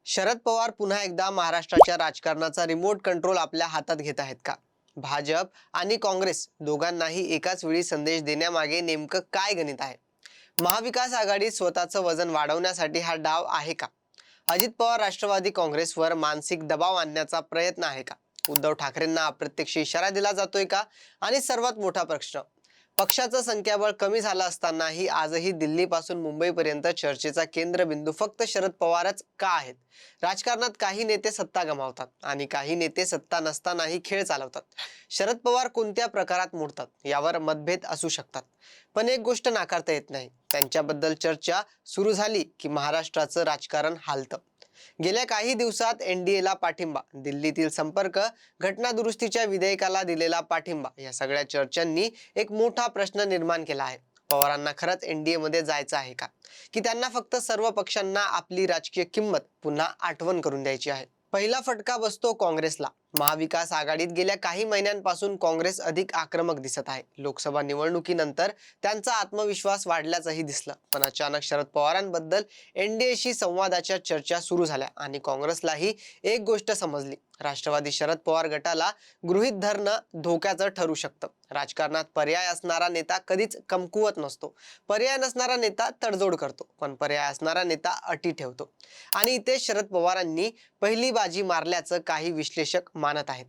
शरद पवार पुन्हा एकदा महाराष्ट्राच्या राजकारणाचा रिमोट कंट्रोल आपल्या हातात घेत आहेत का? भाजप आणि काँग्रेस दोघांनाही एकाच वेळी संदेश देण्यामागे नेमकं काय गणित आहे? महाविकास आघाडी स्वतःचं वजन वाढवण्यासाठी हा डाव आहे का? अजित पवार राष्ट्रवादी काँग्रेसवर मानसिक दबाव आणण्याचा प्रयत्न आहे का? उद्धव ठाकरेंना अप्रत्यक्ष इशारा दिला जातोय का? आणि सर्वात मोठा प्रश्न, पक्षाचं संख्याबळ कमी झालं असतानाही आजही दिल्लीपासून मुंबईपर्यंत चर्चेचा केंद्रबिंदू फक्त शरद पवारच का आहेत? राजकारणात काही नेते सत्ता गमावतात आणि काही नेते सत्ता नसतानाही खेळ चालवतात. शरद पवार कोणत्या प्रकारात मोडतात यावर मतभेद असू शकतात, पण एक गोष्ट नाकारता येत नाही, त्यांच्याबद्दल चर्चा सुरू झाली की महाराष्ट्राचं राजकारण हालतं. गेल्या काही दिवसात एनडीएला पाठिंबा, दिल्लीतील संपर्क, घटना दुरुस्तीच्या विधेयकाला दिलेला पाठिंबा या सगळ्या चर्चांनी एक मोठा प्रश्न निर्माण केला आहे. पवारांना खरंच एनडीए मध्ये जायचं आहे का, की त्यांना फक्त सर्व पक्षांना आपली राजकीय किंमत पुन्हा आठवण करून द्यायची आहे? पहिला फटका बसतो काँग्रेसला. महाविकास आघाडीत गेल्या काही महिन्यांपासून काँग्रेस अधिक आक्रमक दिसत आहे. लोकसभा निवडणुकीनंतर त्यांचा आत्मविश्वास वाढल्याचंही दिसलं, पण अचानक शरद पवारांबद्दल एनडीएशी संवादाच्या चर्चा सुरू झाल्या आणि काँग्रेसलाही एक गोष्ट समजली, राष्ट्रवादी शरद पवार गटाला गृहीत धरणं धोक्याचं ठरू शकतं. राजकारणात पर्याय असणारा नेता कधीच कमकुवत नसतो. पर्याय नसणारा नेता तडजोड करतो, पण पर्याय असणारा नेता अटी ठेवतो. आणि इथे शरद पवारांनी पहिली बाजी मारल्याचं काही विश्लेषक मानत आहेत.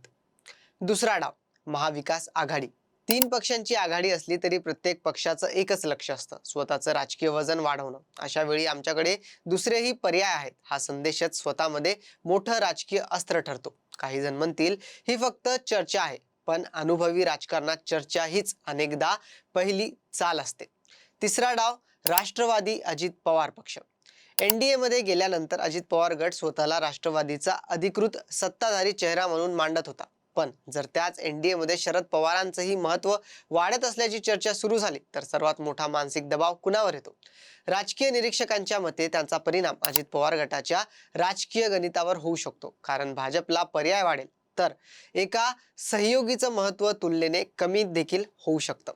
दुसरा डाव, महाविकास आघाडी. तीन पक्षांची आघाडी असली तरी प्रत्येक पक्षाचं एकच लक्ष असतं, स्वतःचं राजकीय वजन वाढवणं. अशा वेळी आमच्याकडे दुसरेही पर्याय आहेत हा संदेशच स्वतःमध्ये मोठं राजकीय अस्त्र ठरतो. काही जण म्हणतील ही फक्त चर्चा आहे, पण अनुभवी राजकारणात चर्चा हीच अनेकदा पहिली चाल असते. तिसरा डाव, राष्ट्रवादी अजित पवार पक्ष. एनडीए मध्ये गेल्यानंतर अजित पवार गट स्वतःला राष्ट्रवादीचा अधिकृत सत्ताधारी चेहरा म्हणून मांडत होता. पण जर त्याच एनडीए मध्ये शरद पवारांचंही महत्व वाढत असल्याची चर्चा सुरू झाली तर सर्वात मोठा मानसिक दबाव कुणावर येतो? राजकीय निरीक्षकांच्या मते त्यांचा परिणाम अजित पवार गटाच्या राजकीय गणितावर होऊ शकतो, कारण भाजपला पर्याय वाढेल तर एका सहयोगीचं महत्व तुलनेने कमी देखील होऊ शकतं.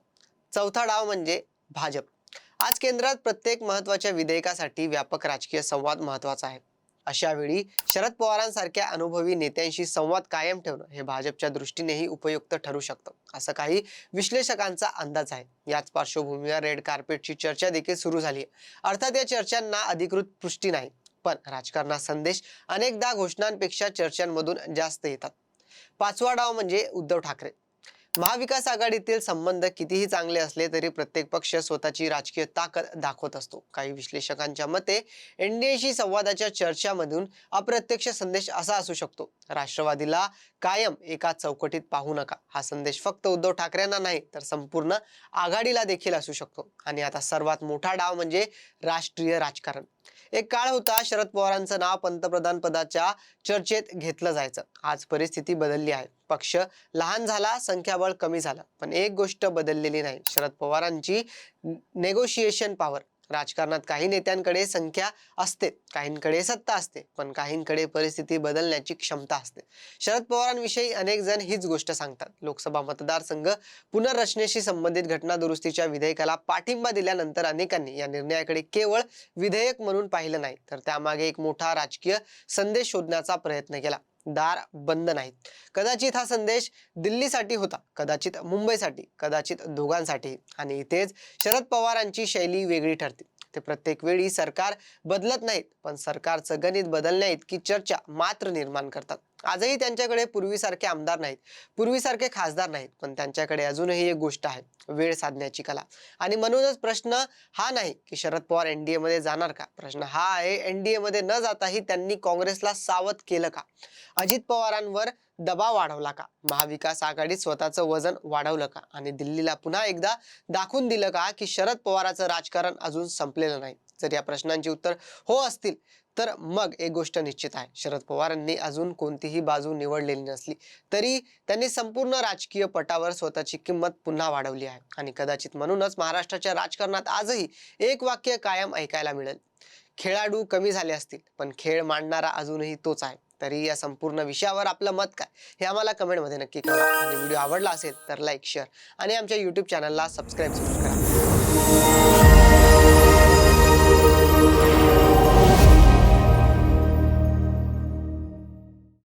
चौथा डाव म्हणजे भाजप. आज केंद्रात प्रत्येक महत्त्वाच्या विधेयकासाठी व्यापक राजकीय संवाद महत्त्वाचा आहे. अशा वेळी शरद पवारांसारख्या अनुभवी नेत्यांशी संवाद कायम ठेवणं हे भाजपच्या दृष्टीनेही उपयुक्त ठरू शकतं, असं काही विश्लेषकांचा अंदाज आहे. याच पार्श्वभूमीवर रेड कार्पेटची चर्चा देखील सुरू झाली आहे. अर्थात या चर्चांना अधिकृत पुष्टी नाही, पण राजकारणात संदेश अनेकदा घोषणांपेक्षा चर्चांमधून जास्त येतात. पाचवा डाव म्हणजे उद्धव ठाकरे. महाविकास आघाडीतील संबंध कितीही चांगले असले तरी प्रत्येक पक्ष स्वतःची राजकीय ताकद दाखवत असतो. काही विश्लेषकांच्या मते एनडीएशी संवादाच्या चर्चामधून अप्रत्यक्ष संदेश असा असू शकतो, राष्ट्रवादीला कायम एका चौकटीत पाहू नका. हा संदेश फक्त उद्धव ठाकरेंना नाही तर संपूर्ण आघाडीला देखील असू शकतो. आणि आता सर्वात मोठा डाव म्हणजे राष्ट्रीय राजकारण. एक काळ होता शरद पवारांचं नाव पंतप्रधान पदाच्या चर्चेत घेतलं जायचं. आज परिस्थिती बदलली आहे. पक्ष लहान झाला, संख्याबळ कमी झालं, पण एक गोष्ट बदललेली नाही, शरद पवारांची नेगोशिएशन पॉवर. राजकारणात काही नेत्यांकडे संख्या असते, काहींकडे सत्ता असते, पण काहींकडे परिस्थिती बदलण्याची क्षमता असते. शरद पवारांविषयी अनेक जण हीच गोष्ट सांगतात. लोकसभा मतदारसंघ पुनर्रचनेशी संबंधित घटना दुरुस्तीच्या विधेयकाला पाठिंबा दिल्यानंतर अनेकांनी या निर्णयाकडे केवळ विधेयक म्हणून पाहिलं नाही, तर त्यामागे एक मोठा राजकीय संदेश शोधण्याचा प्रयत्न केला. दार बंद नाहीत. कदाचित हा संदेश दिल्लीसाठी होता, कदाचित मुंबईसाठी, कदाचित दोघांसाठी. आणि इथेच शरद पवारांची शैली वेगळी ठरते. ते प्रत्येक वेळी सरकार बदलत नाहीत, पण सरकारचं गणित बदलण्या इतकी चर्चा मात्र निर्माण करतात. आजही त्यांच्याकडे पूर्वीसारखे आमदार नाहीत, पूर्वीसारखे खासदार नाहीत, पण त्यांच्याकडे अजूनही एक गोष्ट आहे, वेळ साधण्याची कला. आणि म्हणूनच प्रश्न हा नाही की शरद पवार एनडीए मध्ये जाणार का, प्रश्न हा आहे एनडीए मध्ये न जाताही त्यांनी काँग्रेसला सावध केलं का? अजित पवारांवर दबाव वाढवला का? महाविकास आघाडीत स्वतःचं वजन वाढवलं का? आणि दिल्लीला पुन्हा एकदा दाखवून दिलं का की शरद पवारांचं राजकारण अजून संपलेलं नाही? जर या प्रश्नांची उत्तर हो असतील तर मग एक गोष्ट निश्चित आहे, शरद पवारांनी अजून कोणतीही बाजू निवडलेली नसली तरी त्यांनी संपूर्ण राजकीय पटावर स्वतःची किंमत पुन्हा वाढवली आहे. आणि कदाचित म्हणूनच महाराष्ट्राच्या राजकारणात आजही एक वाक्य कायम ऐकायला मिळेल, खेळाडू कमी झाले असतील पण खेळ मांडणारा अजूनही तोच आहे. तरी या संपूर्ण विषयावर आपलं मत काय हे आम्हाला कमेंटमध्ये नक्की कळवा. आणि व्हिडिओ आवडला असेल तर लाईक, शेअर आणि आमच्या YouTube चॅनलला सबस्क्राईब करा.